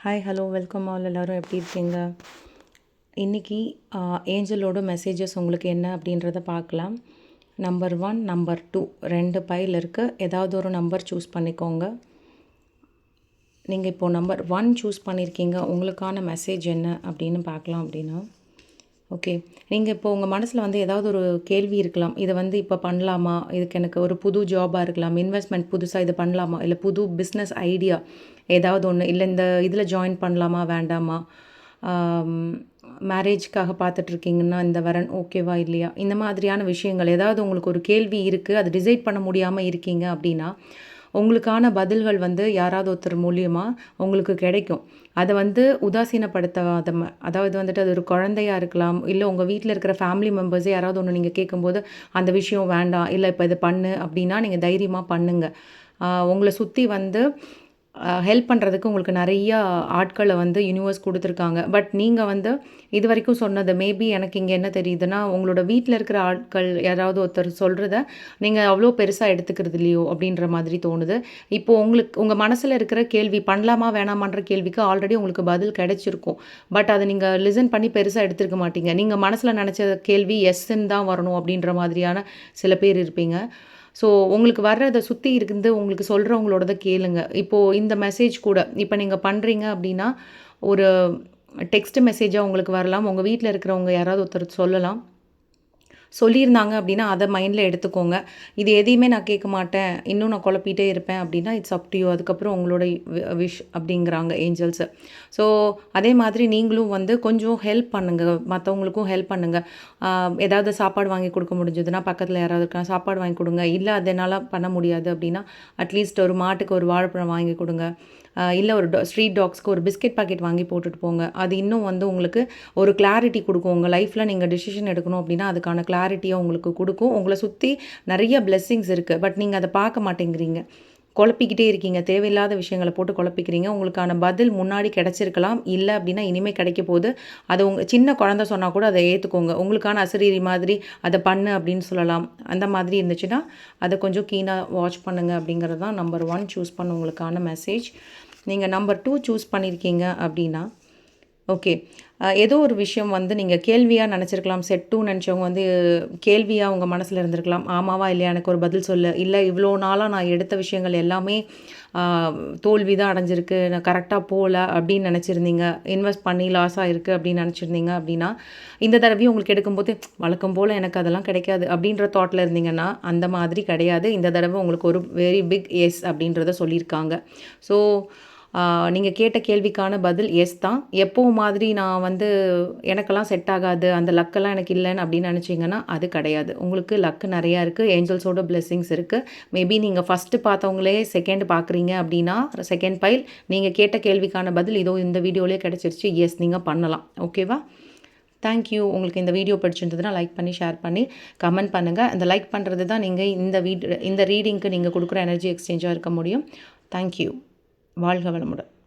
Hi hello welcome all. எல்லோரும் எப்படி இருக்கீங்க? இன்றைக்கி ஏஞ்சலோட மெசேஜஸ் உங்களுக்கு என்ன அப்படின்றத பார்க்கலாம். நம்பர் 1, நம்பர் 2 2 பைல் இருக்குது. ஏதாவது ஒரு நம்பர் சூஸ் பண்ணிக்கோங்க. நீங்கள் இப்போது நம்பர் 1 சூஸ் பண்ணியிருக்கீங்க. உங்களுக்கான மெசேஜ் என்ன அப்படின்னு பார்க்கலாம். அப்படின்னா ஓகே, நீங்கள் இப்போ உங்கள் மனசில் வந்து ஏதாவது ஒரு கேள்வி இருக்கலாம். இதை வந்து இப்போ பண்ணலாமா, இதுக்கு எனக்கு ஒரு புது ஜாபாக இருக்கலாம், இன்வெஸ்ட்மெண்ட் புதுசாக இது பண்ணலாமா, இல்லை புது பிஸ்னஸ் ஐடியா ஏதாவது ஒன்று, இல்லை இந்த இதில் ஜாயின் பண்ணலாமா வேண்டாமா, மேரேஜ்க்காக பார்த்துட்ருக்கீங்கன்னா இந்த வரன் ஓகேவா இல்லையா, இந்த மாதிரியான விஷயங்கள் ஏதாவது உங்களுக்கு ஒரு கேள்வி இருக்குது, அது டிசைட் பண்ண முடியாமல் இருக்கீங்க அப்படின்னா உங்களுக்கான பதில்கள் வந்து யாராவது ஒருத்தர் மூலியமாக உங்களுக்கு கிடைக்கும். அதை வந்து உதாசீனப்படுத்தாத, அதாவது வந்துட்டு அது ஒரு குழந்தையாக இருக்கலாம், இல்லை உங்கள் வீட்டில் இருக்கிற ஃபேமிலி மெம்பர்ஸே யாராவது ஒன்று நீங்கள் கேட்கும்போது அந்த விஷயம் வேண்டாம், இல்லை இப்போ இது பண்ணு அப்படின்னா நீங்கள் தைரியமாக பண்ணுங்கள். உங்களை சுற்றி வந்து ஹெல்ப் பண்ணுறதுக்கு உங்களுக்கு நிறையா ஆட்களை வந்து யூனிவர்ஸ் கொடுத்துருக்காங்க. பட் நீங்கள் வந்து இது வரைக்கும் சொன்னது மேபி எனக்கு இங்கே என்ன தெரியுதுன்னா, உங்களோட வீட்டில் இருக்கிற ஆட்கள் யாராவது ஒருத்தர் சொல்கிறத நீங்கள் அவ்வளோ பெருசாக எடுத்துக்கிறது இல்லையோ அப்படின்ற மாதிரி தோணுது. இப்போது உங்கள் மனசில் இருக்கிற கேள்வி பண்ணலாமா வேணாமான்ற கேள்விக்கு ஆல்ரெடி உங்களுக்கு பதில் கிடைச்சிருக்கும். பட் அதை நீங்கள் லிசன் பண்ணி பெருசாக எடுத்துருக்க மாட்டீங்க. நீங்கள் மனசில் நினச்ச கேள்வி எஸ்ன்னு தான் வரணும் அப்படின்ற மாதிரியான சில பேர் இருப்பீங்க. ஸோ உங்களுக்கு வர்றதை சுற்றி இருந்து உங்களுக்கு சொல்கிறவங்களோடத கேளுங்க. இப்போது இந்த மெசேஜ் கூட இப்போ நீங்கள் பண்ணுறீங்க அப்படின்னா ஒரு டெக்ஸ்ட் மெசேஜாக உங்களுக்கு வரலாம். உங்கள் வீட்டில் இருக்கிறவங்க யாராவது ஒருத்தர் சொல்லியிருந்தாங்க அப்படின்னா அதை மைண்டில் எடுத்துக்கோங்க. இது எதையுமே நான் கேட்க மாட்டேன், இன்னும் நான் குழப்பிகிட்டே இருப்பேன் அப்படின்னா இட்ஸ் அப் டு யூ. அதுக்கப்புறம் உங்களோட விஷ் அப்படிங்கிறாங்க ஏஞ்சல்ஸு. ஸோ அதே மாதிரி நீங்களும் வந்து கொஞ்சம் ஹெல்ப் பண்ணுங்கள், மற்றவங்களுக்கும் ஹெல்ப் பண்ணுங்கள். ஏதாவது சாப்பாடு வாங்கி கொடுக்க முடிஞ்சதுன்னா பக்கத்தில் யாராவது இருக்கா சாப்பாடு வாங்கி கொடுங்க. இல்லை அது என்னால் பண்ண முடியாது அப்படின்னா அட்லீஸ்ட் ஒரு மாட்டுக்கு ஒரு வாழைப்பழம் வாங்கி கொடுங்க. இல்லை ஒரு ஸ்ட்ரீட் டாக்ஸ்க்கு ஒரு பிஸ்கெட் பாக்கெட் வாங்கி போட்டுட்டு போங்க. அது இன்னும் வந்து உங்களுக்கு ஒரு கிளாரிட்டி கொடுக்கும். உங்கள் லைஃப்பில் நீங்கள் டிசிஷன் எடுக்கணும் அப்படின்னா அதுக்கான கிளாரிட்டியை உங்களுக்கு கொடுக்கும். உங்களை சுற்றி நிறைய பிளெஸ்ஸிங்ஸ் இருக்குது, பட் நீங்கள் அதை பார்க்க மாட்டேங்கிறீங்க, குழப்பிக்கிட்டே இருக்கீங்க, தேவையில்லாத விஷயங்களை போட்டு குழப்பிக்கிறீங்க. உங்களுக்கான பதில் முன்னாடி கிடச்சிருக்கலாம், இல்லை அப்படின்னா இனிமேல் கிடைக்க போகுது. அது உங்கள் சின்ன குழந்தை சொன்னால் கூட அதை ஏற்றுக்கோங்க. உங்களுக்கான அசரீரி மாதிரி அதை பண்ணு அப்படின்னு சொல்லலாம். அந்த மாதிரி இருந்துச்சுன்னா அதை கொஞ்சம் கீனாக வாட்ச் பண்ணுங்கள் அப்படிங்கிறது தான் நம்பர் 1 சூஸ் பண்ண உங்களுக்கான மெசேஜ். நீங்கள் நம்பர் 2 சூஸ் பண்ணியிருக்கீங்க அப்படின்னா ஓகே, ஏதோ ஒரு விஷயம் வந்து நீங்கள் கேள்வியாக நினச்சிருக்கலாம். செட் 2 நினச்சவங்க வந்து கேள்வியாக உங்கள் மனசில் இருந்திருக்கலாம். ஆமாவா இல்லையா எனக்கு ஒரு பதில் சொல்லு, இல்லை இவ்வளோ நாளாக நான் எடுத்த விஷயங்கள் எல்லாமே தோல்வி தான் அடைஞ்சிருக்கு, நான் கரெக்டாக போகல அப்படின்னு நினச்சிருந்தீங்க, இன்வெஸ்ட் பண்ணி லாஸ் ஆகிருக்கு அப்படின்னு நினச்சிருந்தீங்க அப்படின்னா இந்த தடவையும் உங்களுக்கு எடுக்கும்போது வழக்கம் போல் எனக்கு அதெல்லாம் கிடைக்காது அப்படின்ற தாட்டில் இருந்தீங்கன்னா அந்த மாதிரி கிடையாது. இந்த தடவை உங்களுக்கு ஒரு வெரி பிக் எஸ் அப்படின்றத சொல்லியிருக்காங்க. ஸோ நீங்கள் கேட்ட கேள்விக்கான பதில் எஸ் தான். எப்போவும் மாதிரி நான் வந்து எனக்கெல்லாம் செட் ஆகாது, அந்த லக்கெல்லாம் எனக்கு இல்லைன்னு அப்படின்னு நினச்சிங்கன்னா அது கிடையாது. உங்களுக்கு லக்கு நிறையா இருக்குது, ஏஞ்சல்ஸோட பிளெஸ்ஸிங்ஸ் இருக்குது. மேபி நீங்கள் ஃபஸ்ட்டு பார்த்தவங்களே செகண்ட் பார்க்குறீங்க அப்படின்னா செகண்ட் பைல் நீங்கள் கேட்ட கேள்விக்கான பதில் இதோ இந்த வீடியோலேயே கிடச்சிருச்சு. எஸ், நீங்கள் பண்ணலாம். ஓகேவா? தேங்க்யூ. உங்களுக்கு இந்த வீடியோ பிடிச்சிருந்ததுன்னா லைக் பண்ணி ஷேர் பண்ணி கமெண்ட் பண்ணுங்கள். அந்த லைக் பண்ணுறது தான் நீங்கள் இந்த ரீடிங்க்கு நீங்கள் கொடுக்குற எனர்ஜி எக்ஸ்சேஞ்சாக இருக்க முடியும். தேங்க்யூ. வாழ்க வளமுடன்.